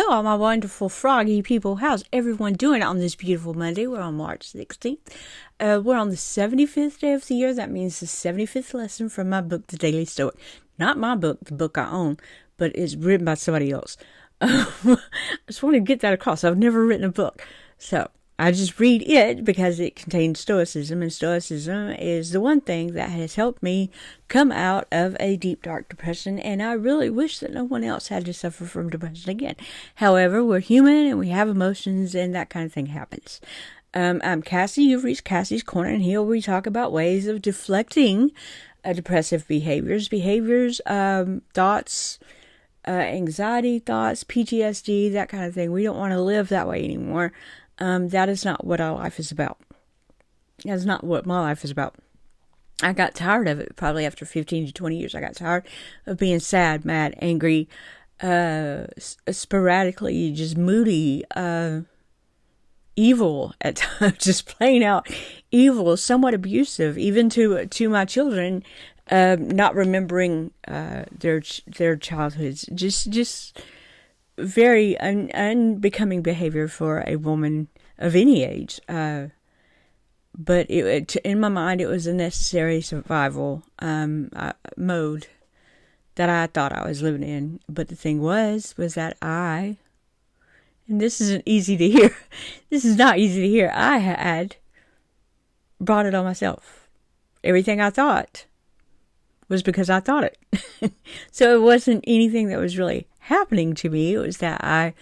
all my wonderful froggy people. How's everyone doing on this beautiful Monday? We're on March 16th. We're on the 75th day of the year. That means the 75th lesson from my book, The Daily Stoic. Not my book, the book I own, but it's written by somebody else. I just want to get that across. I've never written a book. So I just read it because it contains Stoicism, and Stoicism is the one thing that has helped me come out of a deep, dark depression, and I really wish that no one else had to suffer from depression again. However, we're human, and we have emotions, and that kind of thing happens. I'm Cassie. You've reached Cassie's Corner, and here we talk about ways of deflecting depressive behaviors, thoughts, anxiety thoughts, PTSD, that kind of thing. We don't want to live that way anymore. That is not what our life is about. That's not what my life is about. I got tired of it probably after 15 to 20 years. I got tired of being sad, mad, angry, sporadically, just moody, evil at times, just plain out evil, somewhat abusive, even to my children, not remembering their childhoods, just very unbecoming behavior for a woman of any age. But in my mind, it was a necessary survival mode that I thought I was living in. But the thing was that and this isn't easy to hear. This is not easy to hear. I had brought it on myself. Everything I thought was because I thought it. So it wasn't anything that was really happening to me. It was that I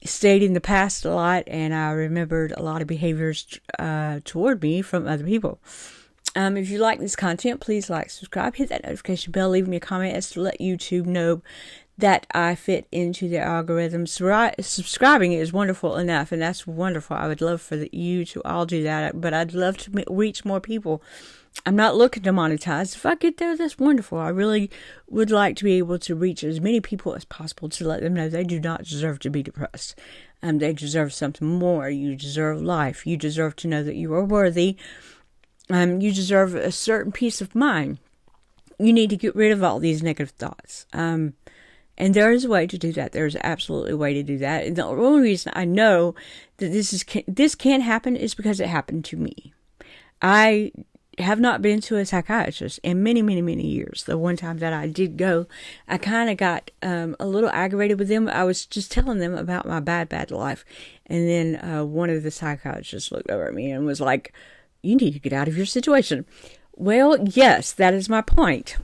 stayed in the past a lot, and I remembered a lot of behaviors toward me from other people. If you like this content, please like, subscribe, hit that notification bell, leave me a comment as to let YouTube know that I fit into their algorithm. Subscribing is wonderful enough, and that's wonderful. I would love for you to all do that, but I'd love to reach more people. I'm not looking to monetize. If I get there, that's wonderful. I really would like to be able to reach as many people as possible to let them know they do not deserve to be depressed. They deserve something more. You deserve life. You deserve to know that you are worthy. You deserve a certain peace of mind. You need to get rid of all these negative thoughts. And there is a way to do that. There's absolutely a way to do that. And the only reason I know that this can happen is because it happened to me. I have not been to a psychiatrist in many, many, many years. The one time that I did go, I kind of got a little aggravated with them. I was just telling them about my bad life. And then one of the psychiatrists looked over at me and was like, "You need to get out of your situation." Well, yes, that is my point.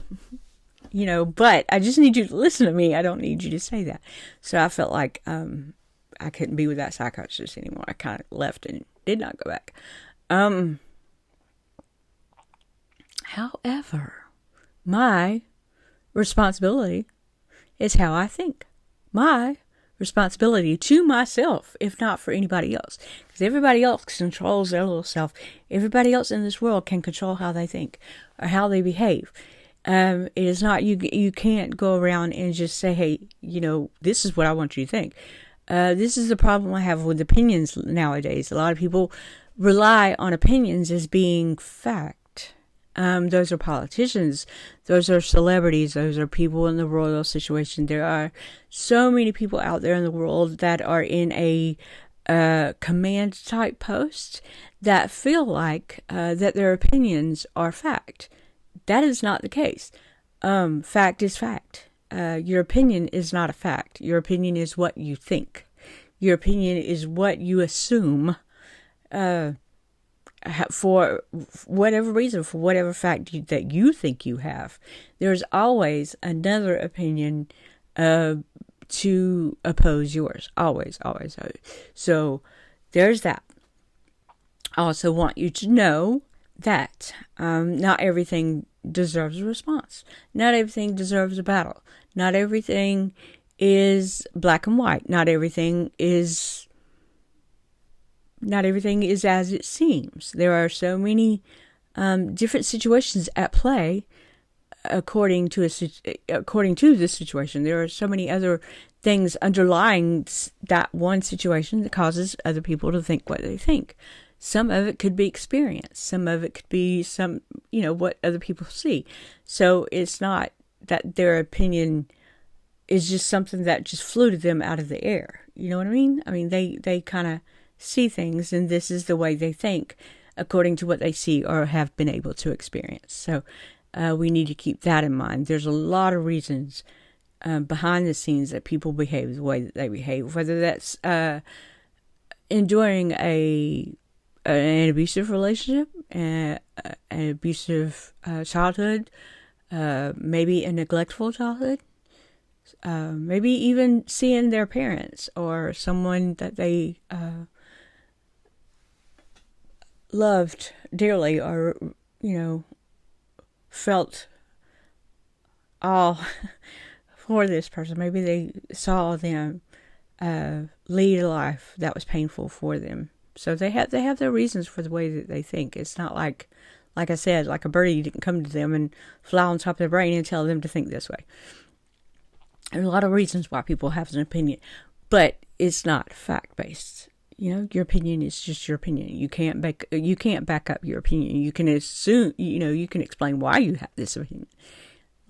But I just need you to listen to me. I don't need you to say that. So I felt like I couldn't be with that psychiatrist anymore. I kind of left and did not go back. However, my responsibility is how I think. My responsibility to myself, if not for anybody else. Because everybody else controls their little self. Everybody else in this world can control how they think or how they behave. It is not, you can't go around and just say, hey, this is what I want you to think. This is the problem I have with opinions nowadays. A lot of people rely on opinions as being fact. Those are politicians. Those are celebrities. Those are people in the royal situation. There are so many people out there in the world that are in a command type post that feel like that their opinions are fact. That is not the case. Fact is fact. Your opinion is not a fact. Your opinion is what you think. Your opinion is what you assume for whatever reason, for whatever fact that you think you have. There's always another opinion to oppose yours. Always, always, always. So there's that. I also want you to know that not everything deserves a response. Not everything deserves a battle. Not everything is black and white. Not everything is as it seems. There are so many different situations at play according to this situation. There are so many other things underlying that one situation that causes other people to think what they think. Some of it could be experience. Some of it could be what other people see. So it's not that their opinion is just something that just flew to them out of the air. You know what I mean? I mean, they kind of see things, and this is the way they think according to what they see or have been able to experience. So we need to keep that in mind. There's a lot of reasons behind the scenes that people behave the way that they behave, whether that's enduring an abusive relationship, an abusive childhood, maybe a neglectful childhood, maybe even seeing their parents or someone that they loved dearly, or felt all for this person. Maybe they saw them lead a life that was painful for them. So they have their reasons for the way that they think. It's not like I said, like a birdie didn't come to them and fly on top of their brain and tell them to think this way. There are a lot of reasons why people have an opinion, but it's not fact-based. Your opinion is just your opinion. You can't back up your opinion. You can assume, you can explain why you have this opinion.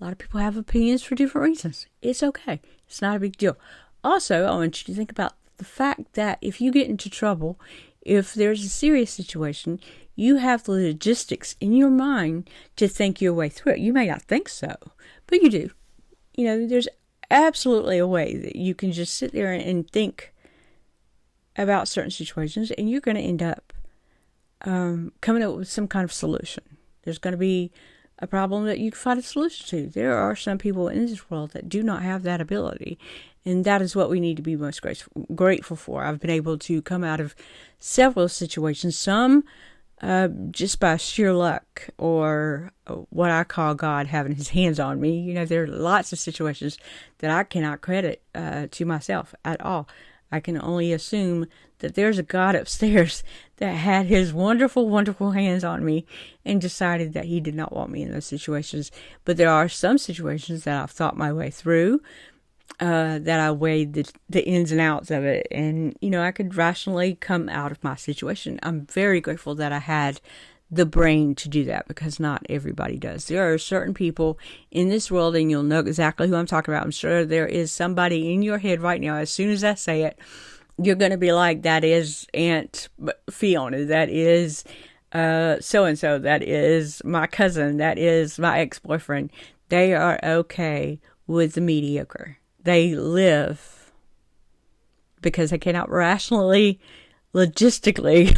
A lot of people have opinions for different reasons. It's okay. It's not a big deal. Also, I want you to think about the fact that if you get into trouble, if there's a serious situation, you have the logistics in your mind to think your way through it. You may not think so, but you do. There's absolutely a way that you can just sit there and think about certain situations, and you're going to end up coming up with some kind of solution. There's going to be a problem that you can find a solution to. There are some people in this world that do not have that ability, and that is what we need to be most grateful for. I've been able to come out of several situations, some just by sheer luck, or what I call God having his hands on me. There are lots of situations that I cannot credit to myself at all. I can only assume that there's a God upstairs that had his wonderful, wonderful hands on me and decided that he did not want me in those situations. But there are some situations that I've thought my way through, that I weighed the ins and outs of it. And, I could rationally come out of my situation. I'm very grateful that I had the brain to do that, because not everybody does. There are certain people in this world, and you'll know exactly who I'm talking about. I'm sure there is somebody in your head right now. As soon as I say it, you're going to be like, that is Aunt Fiona. That is so-and-so. That is my cousin. That is my ex-boyfriend. They are okay with the mediocre. They live because they cannot rationally, logistically,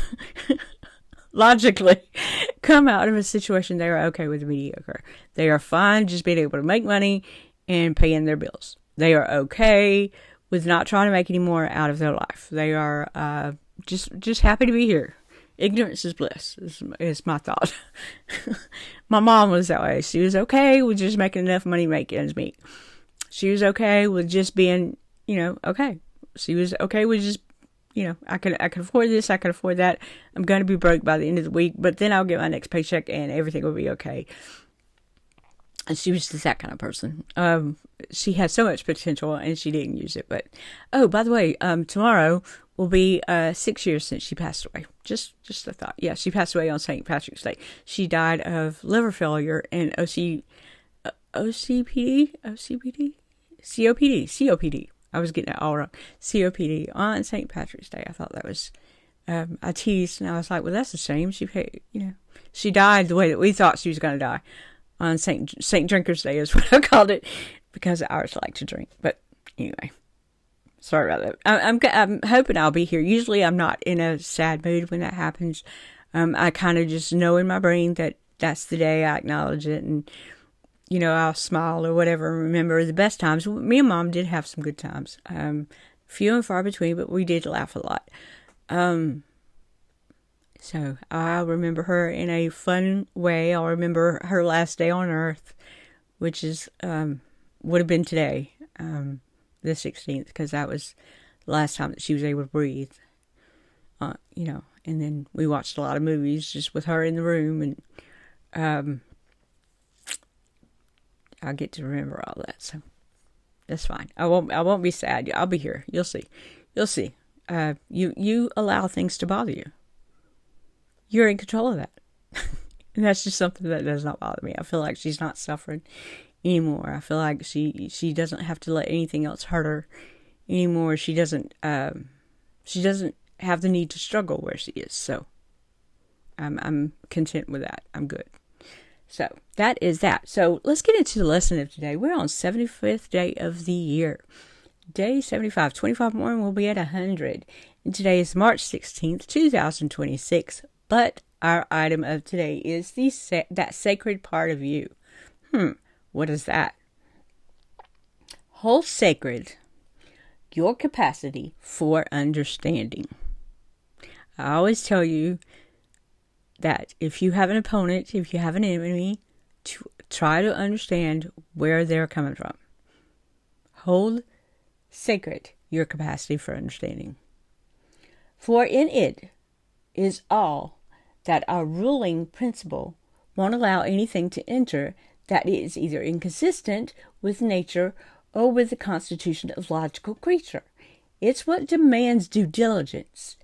logically come out of a situation. They are okay with the mediocre. They are fine just being able to make money and paying their bills. They are okay with not trying to make any more out of their life. They are just happy to be here. Ignorance is bliss, is my thought. My mom was that way. She was okay with just making enough money to make ends meet. She was okay with just being, okay. She was okay with just, I could afford this, I could afford that. I'm going to be broke by the end of the week, but then I'll get my next paycheck and everything will be okay. And she was just that kind of person. She had so much potential and she didn't use it. But, oh, by the way, tomorrow will be 6 years since she passed away. Just a thought. Yeah, she passed away on St. Patrick's Day. She died of liver failure and COPD. I was getting it all wrong. COPD on St. Patrick's Day. I thought that was, I teased and I was like, well, that's a shame. She died the way that we thought she was going to die on St. Drinker's Day is what I called it, because I always like to drink. But anyway, sorry about that. I'm hoping I'll be here. Usually I'm not in a sad mood when that happens. I kind of just know in my brain that that's the day. I acknowledge it, and I'll smile or whatever and remember the best times. Me and Mom did have some good times. Few and far between, but we did laugh a lot. So I'll remember her in a fun way. I'll remember her last day on Earth, which is would have been today, the 16th, because that was the last time that she was able to breathe. And then we watched a lot of movies just with her in the room, and I'll get to remember all that, so that's fine. I won't be sad. I'll be here. You'll see. You allow things to bother you. You're in control of that. And that's just something that does not bother me. I feel like she's not suffering anymore. I feel like she doesn't have to let anything else hurt her anymore. She doesn't have the need to struggle where she is. So I'm content with that. I'm good. So that is that. So let's get into the lesson of today. We're on 75th day of the year. Day 75. 25 more and we'll be at 100. And today is March 16th, 2026. But our item of today is that sacred part of you. What is that? Hold sacred your capacity for understanding. I always tell you that if you have an opponent, if you have an enemy, to try to understand where they're coming from. Hold sacred your capacity for understanding. For in it is all that our ruling principle won't allow anything to enter that is either inconsistent with nature or with the constitution of logical creature. It's what demands due diligence,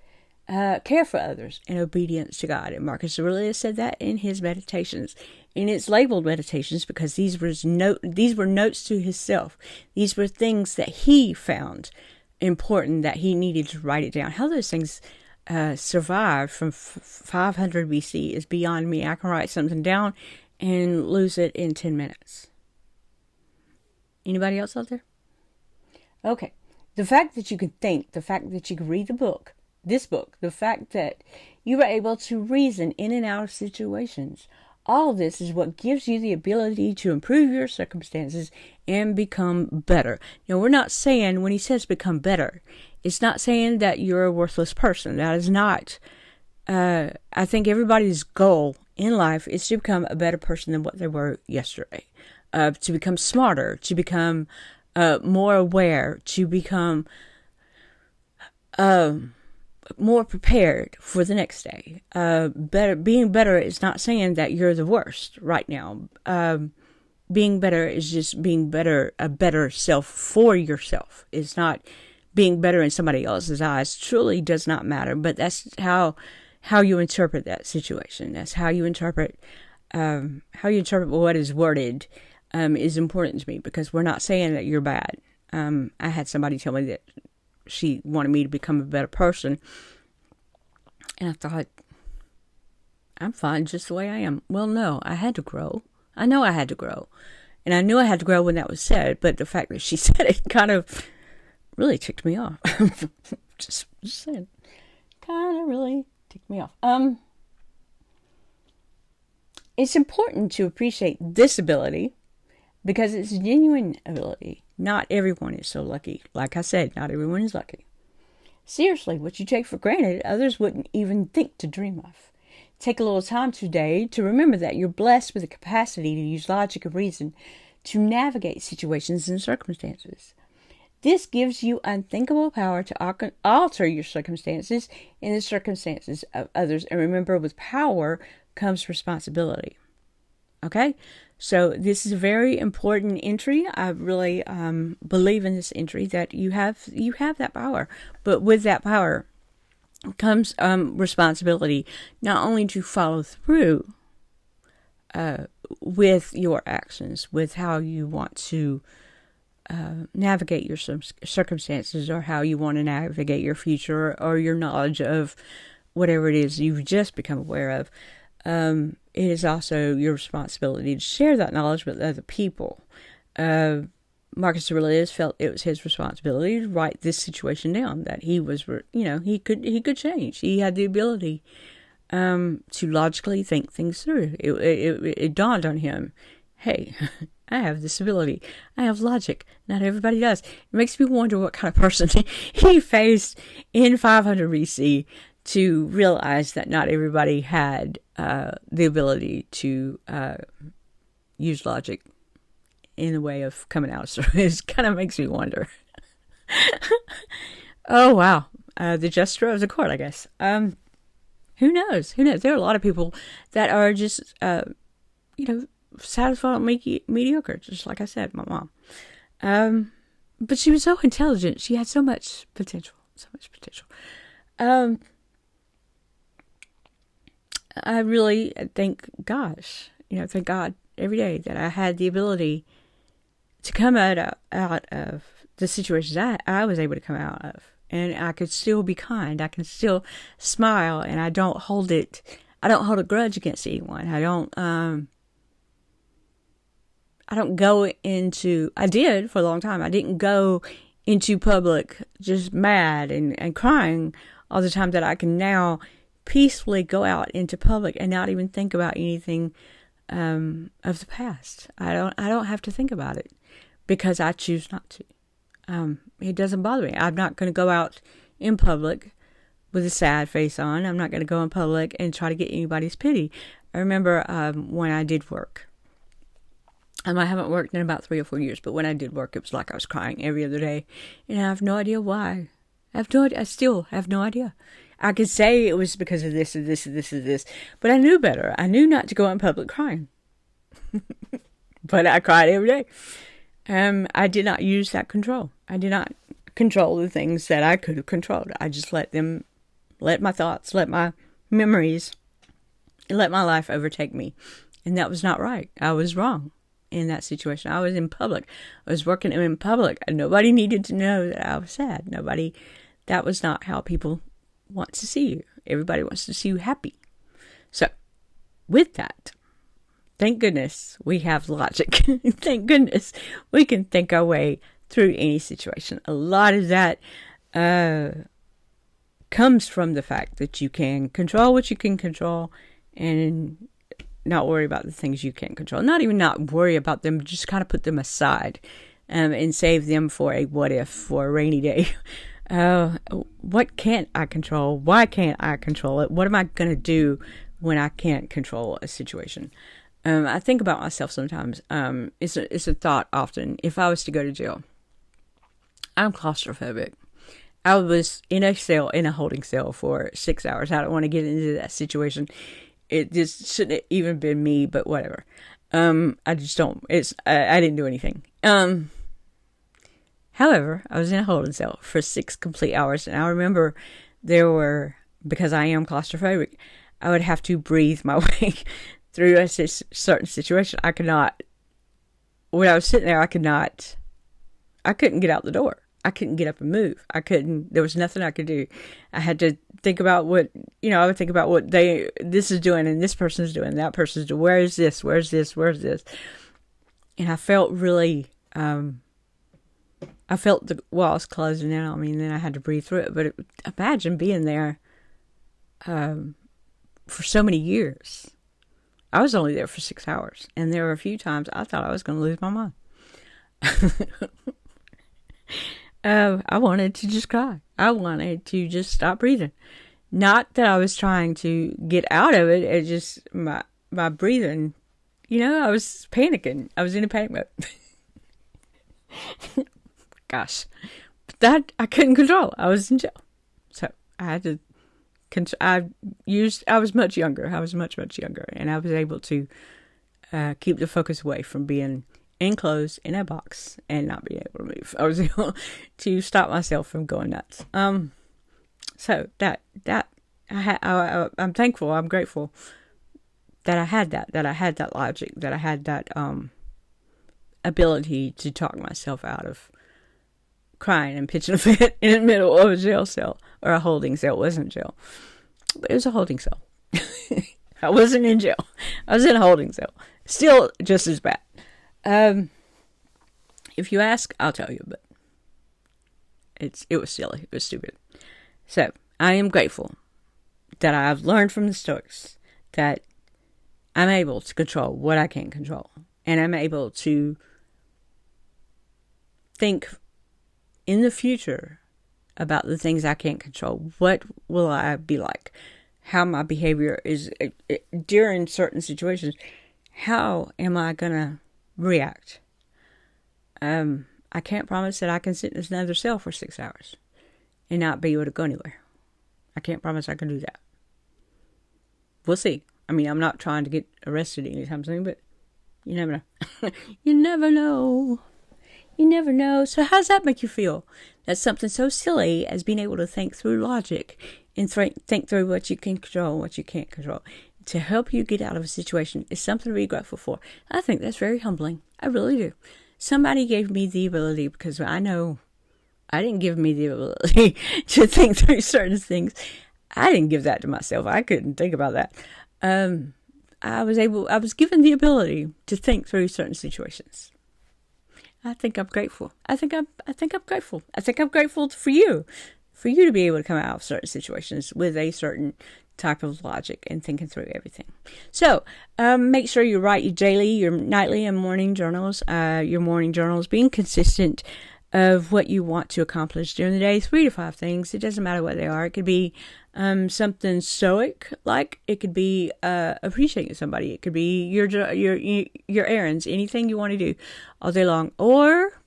care for others, and obedience to God. And Marcus Aurelius said that in his Meditations. And it's labeled Meditations because these were notes to himself. These were things that he found important that he needed to write it down. How those things survived from 500 BC is beyond me. I can write something down and lose it in 10 minutes. Anybody else out there? Okay. The fact that you can think, the fact that you can read this book, the fact that you are able to reason in and out of situations, all of this is what gives you the ability to improve your circumstances and become better. Now, we're not saying, when he says become better, it's not saying that you're a worthless person. That is not. I think everybody's goal in life is to become a better person than what they were yesterday. To become smarter, to become more aware, to become more prepared for the next day. Being better is not saying that you're the worst right now. Being better is just being better, a better self for yourself. It's not being better in somebody else's eyes. Truly does not matter. But that's how you interpret that situation. That's how you interpret what is worded. Is important to me, because we're not saying that you're bad. I had somebody tell me that she wanted me to become a better person, and I thought, I'm fine just the way I am. Well, no, I had to grow. I know I had to grow, and I knew I had to grow when that was said, but the fact that she said it kind of really ticked me off. just saying, kind of really ticked me off. It's important to appreciate this ability, because it's a genuine ability. Not everyone is so lucky. Like I said, not everyone is lucky. Seriously, what you take for granted, others wouldn't even think to dream of. Take a little time today to remember that you're blessed with the capacity to use logic and reason to navigate situations and circumstances. This gives you unthinkable power to alter your circumstances and the circumstances of others. And remember, with power comes responsibility. Okay? So this is a very important entry. I really believe in this entry, that you have that power. But with that power comes responsibility, not only to follow through with your actions, with how you want to navigate your circumstances, or how you want to navigate your future, or your knowledge of whatever it is you've just become aware of. It is also your responsibility to share that knowledge with other people. Marcus Aurelius felt it was his responsibility to write this situation down, that he was, he could change. He had the ability to logically think things through. It dawned on him, hey, I have this ability. I have logic. Not everybody does. It makes me wonder what kind of person he faced in 500 BC to realize that not everybody had the ability to use logic in the way of coming out. So it kind of makes me wonder. Oh, wow. The jester of the court, I guess. Who knows? There are a lot of people that are just, satisfied and mediocre, just like I said, my mom. But she was so intelligent. She had so much potential. I really thank God every day that I had the ability to come out of the situations I was able to come out of. And I could still be kind. I can still smile, and I don't hold a grudge against anyone. I don't go into, I did for a long time. I didn't go into public just mad and crying all the time, that I can now peacefully go out into public and not even think about anything of the past. I don't have to think about it because I choose not to. It doesn't bother me. I'm not going to go out in public with a sad face on. I'm not going to go in public and try to get anybody's pity. I remember when I did work. I haven't worked in about 3 or 4 years, but when I did work, it was like I was crying every other day. And I have no idea why. I still have no idea. I could say it was because of this and this and this and this, but I knew better. I knew not to go in public crying. But I cried every day. I did not use that control. I did not control the things that I could have controlled. I just let my thoughts, let my memories, let my life overtake me. And that was not right. I was wrong in that situation. I was in public. I was working in public. And nobody needed to know that I was sad. That was not how people want to see you. Everybody wants to see you happy. So, with that, thank goodness we have logic. Thank goodness we can think our way through any situation. A lot of that comes from the fact that you can control what you can control and not worry about the things you can't control. Not even not worry about them, just kind of put them aside and save them for a what if, for a rainy day. What can't I control? Why can't I control it? What am I going to do when I can't control a situation? I think about myself sometimes. It's a thought often. If I was to go to jail, I'm claustrophobic. I was in a holding cell for 6 hours. I don't want to get into that situation. It just shouldn't have even been me, but whatever. I just don't. I didn't do anything. However, I was in a holding cell for 6 complete hours, and I remember because I am claustrophobic, I would have to breathe my way through a certain situation. When I was sitting there, I couldn't get out the door. I couldn't get up and move. There was nothing I could do. I had to think about I would think about what this is doing and this person's doing, that person's doing. Where's this? And I felt really, I felt the walls closing in on me, and then I had to breathe through it. But imagine being there for so many years. I was only there for 6 hours, and there were a few times I thought I was going to lose my mind. I wanted to just cry. I wanted to just stop breathing. Not that I was trying to get out of it. It just, my breathing, I was panicking. I was in a panic mode. Gosh. But that I couldn't control. I was in jail. So I had to, I was much younger. I was much, much younger. And I was able to keep the focus away from being enclosed in a box and not being able to move. I was able to stop myself from going nuts. So I'm thankful. I'm grateful that I had that logic, that I had that ability to talk myself out of crying and pitching a fit in the middle of a jail cell, or a holding cell. It wasn't jail, but it was a holding cell. I wasn't in jail. I was in a holding cell. Still just as bad. If you ask, I'll tell you, but it was silly. It was stupid. So I am grateful that I've learned from the Stoics that I'm able to control what I can't control, and I'm able to think in the future about the things I can't control. What will I be like? How my behavior is during certain situations. How am I gonna react? I can't promise that I can sit in another cell for 6 hours and not be able to go anywhere. I can't promise I can do that. We'll see. I mean, I'm not trying to get arrested anytime soon, but you never know. You never know. You never know. So how does that make you feel? That's something so silly as being able to think through logic and think through what you can control and what you can't control to help you get out of a situation is something to be grateful for. I think that's very humbling. I really do. Somebody gave me the ability, because I know I didn't give me the ability to think through certain things. I didn't give that to myself. I couldn't think about that. I was given the ability to think through certain situations. I think I'm grateful. I think I'm grateful. I think I'm grateful for you to be able to come out of certain situations with a certain type of logic and thinking through everything. So, make sure you write your daily, your nightly, and morning journals. Your morning journals being consistent of what you want to accomplish during the day. 3 to 5 things. It doesn't matter what they are. It could be something stoic, like it could be appreciating somebody. It could be your errands, anything you want to do all day long, or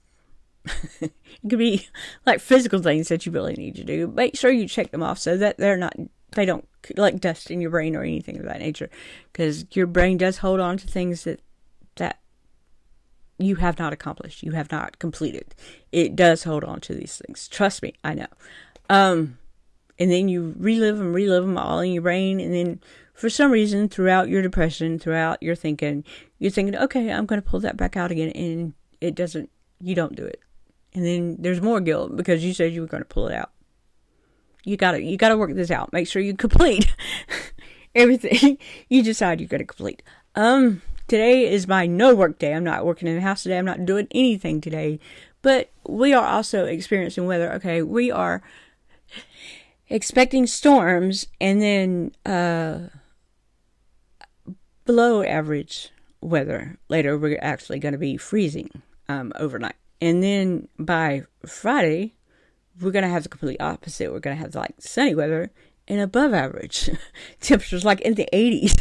it could be like physical things that you really need to do. Make sure you check them off so that they don't like dust in your brain or anything of that nature, because your brain does hold on to things that you have not accomplished, you have not completed. It does hold on to these things. Trust me, I know. And then you relive them all in your brain. And then for some reason, throughout your depression, throughout your thinking, you're thinking, okay, I'm going to pull that back out again. And you don't do it. And then there's more guilt because you said you were going to pull it out. You gotta work this out. Make sure you complete everything you decide you're going to complete. Today is my no work day. I'm not working in the house today. I'm not doing anything today. But we are also experiencing weather. Okay, we are expecting storms, and then below average weather. Later, we're actually going to be freezing overnight. And then by Friday, we're going to have the complete opposite. We're going to have like sunny weather and above average temperatures, like in the 80s.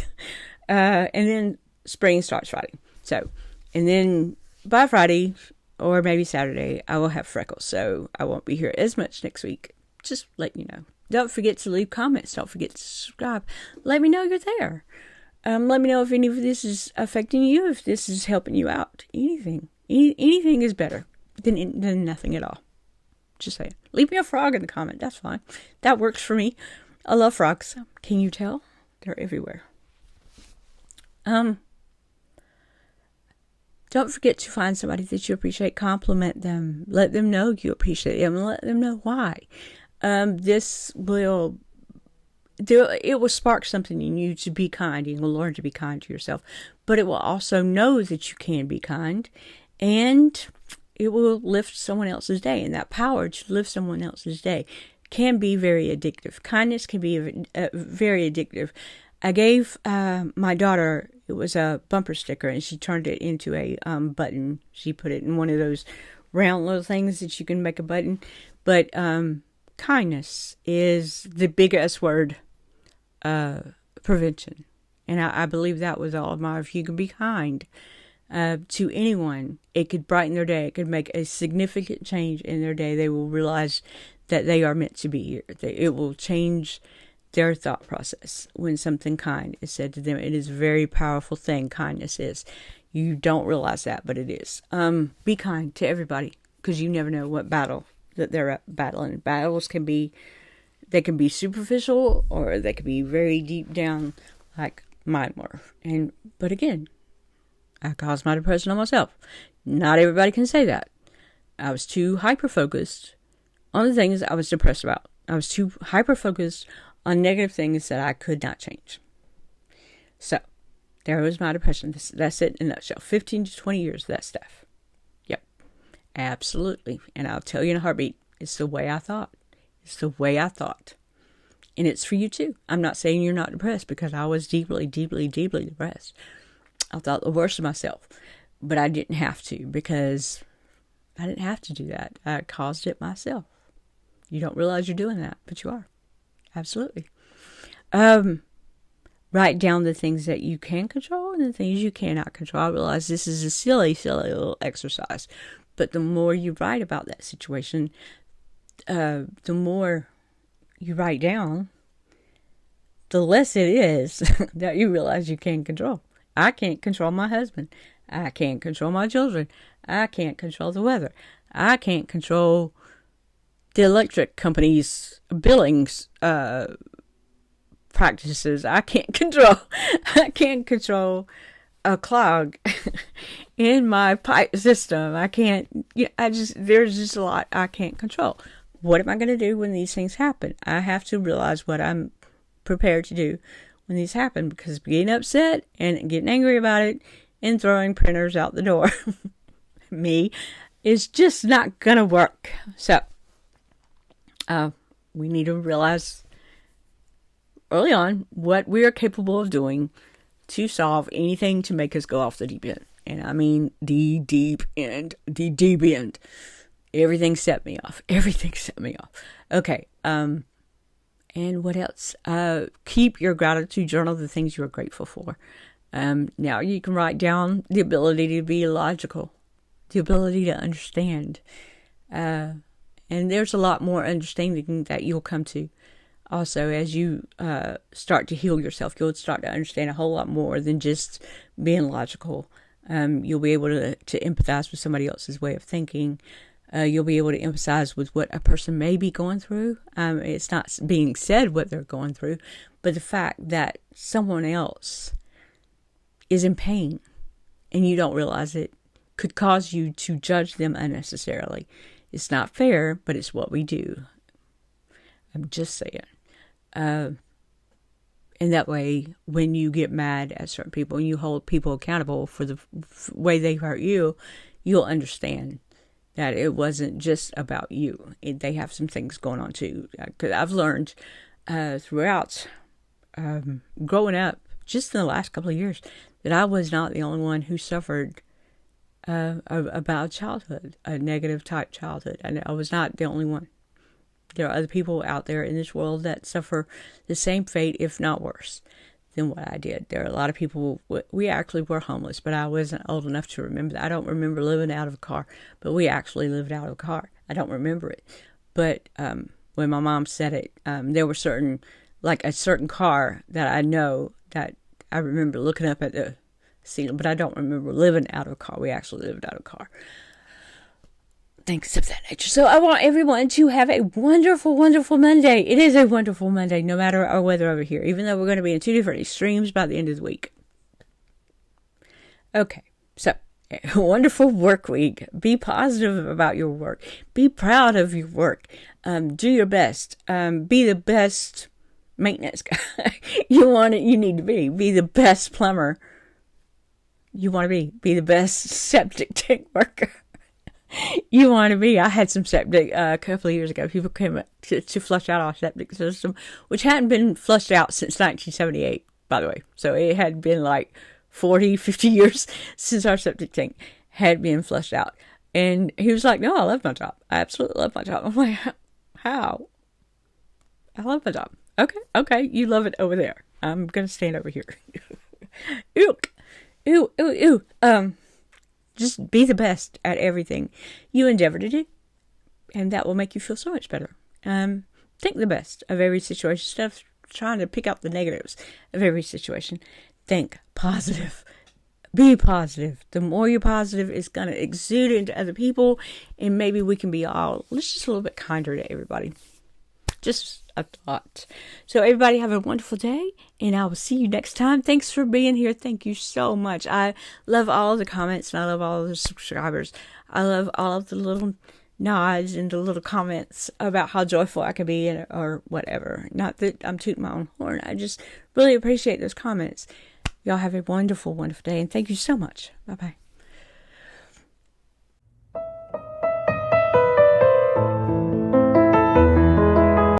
And then spring starts Friday. So, and then by Friday or maybe Saturday, I will have freckles. So I won't be here as much next week. Just let you know. Don't forget to leave comments. Don't forget to subscribe. Let me know you're there. Let me know if any of this is affecting you, if this is helping you out. Anything. Anything is better than nothing at all. Just saying. Leave me a frog in the comment. That's fine. That works for me. I love frogs. Can you tell? They're everywhere. Don't forget to find somebody that you appreciate. Compliment them. Let them know you appreciate them. Let them know why. It will spark something in you to be kind. You will learn to be kind to yourself. But it will also know that you can be kind. And it will lift someone else's day. And that power to lift someone else's day can be very addictive. Kindness can be very addictive. I gave my daughter, it was a bumper sticker, and she turned it into a button. She put it in one of those round little things that you can make a button. But kindness is the biggest word, prevention. And I believe that with all of my, if you can be kind to anyone, it could brighten their day. It could make a significant change in their day. They will realize that they are meant to be here. It will change their thought process when something kind is said to them. It is a very powerful thing, kindness is. You don't realize that, but it is. Be kind to everybody, because you never know what battle that they're battling. Battles can be superficial, or they can be very deep down, like mine were. But again, I caused my depression on myself. Not everybody can say that. I was too hyper-focused on the things I was depressed about. I was too hyper-focused on negative things that I could not change. So, there was my depression. That's it in a nutshell. 15 to 20 years of that stuff. Yep. Absolutely. And I'll tell you in a heartbeat, it's the way I thought. It's the way I thought. And it's for you too. I'm not saying you're not depressed, because I was deeply, deeply, deeply depressed. I thought the worst of myself. But I didn't have to, because I didn't have to do that. I caused it myself. You don't realize you're doing that, but you are. Absolutely. Write down the things that you can control and the things you cannot control. I realize this is a silly, silly little exercise. But the more you write about that situation, the more you write down, the less it is that you realize you can control. I can't control my husband. I can't control my children. I can't control the weather. I can't control the electric company's billings practices. I can't control a clog in my pipe system. I can't, there's just a lot I can't control. What am I going to do when these things happen? I have to realize what I'm prepared to do when these happen, because getting upset and getting angry about it and throwing printers out the door, me, is just not going to work. So, we need to realize early on what we are capable of doing to solve anything to make us go off the deep end. And I mean the deep end. The deep end. Everything set me off. Everything set me off. Okay. And what else? Keep your gratitude journal, the things you are grateful for. Now you can write down the ability to be logical, the ability to understand. And there's a lot more understanding that you'll come to. Also, as you start to heal yourself, you'll start to understand a whole lot more than just being logical. You'll be able to empathize with somebody else's way of thinking. You'll be able to empathize with what a person may be going through. It's not being said what they're going through, but the fact that someone else is in pain and you don't realize it could cause you to judge them unnecessarily. It's not fair, but it's what we do. I'm just saying. And that way, when you get mad at certain people and you hold people accountable for the way they hurt you, you'll understand that it wasn't just about you. They have some things going on too. Because I've learned throughout growing up, just in the last couple of years, that I was not the only one who suffered a bad childhood, a negative type childhood. And I was not the only one. There are other people out there in this world that suffer the same fate, if not worse, than what I did. There are a lot of people, we actually were homeless, but I wasn't old enough to remember that. I don't remember living out of a car, but we actually lived out of a car. I don't remember it. But when my mom said it, there were a certain car that I know that I remember looking up at the ceiling, but I don't remember living out of a car. We actually lived out of a car. Things of that nature. So I want everyone to have a wonderful, wonderful Monday. It is a wonderful Monday, no matter our weather over here, even though we're going to be in two different extremes by the end of the week. Okay, so a wonderful work week. Be positive about your work. Be proud of your work. Do your best. Be the best maintenance guy you need to be. Be the best plumber you want to be. Be the best septic tank worker you want to be. I had some septic a couple of years ago. People came to flush out our septic system, which hadn't been flushed out since 1978, by the way. So it had been like 40, 50 years since our septic tank had been flushed out. And he was like, no, I love my job. I absolutely love my job. I'm like, how? I love my job. Okay, you love it over there. I'm going to stand over here. Ew. Just be the best at everything you endeavor to do. And that will make you feel so much better. Think the best of every situation. Instead of trying to pick out the negatives of every situation, think positive. Be positive. The more you're positive, it's going to exude into other people. And maybe we can be just a little bit kinder to everybody. Just a thought. So everybody have a wonderful day, and I will see you next time. Thanks for being here. Thank you so much. I love all the comments, and I love all the subscribers. I love all of the little nods and the little comments about how joyful I can be or whatever. Not that I'm tooting my own horn. I just really appreciate those comments. Y'all have a wonderful, wonderful day, and thank you so much. Bye-bye.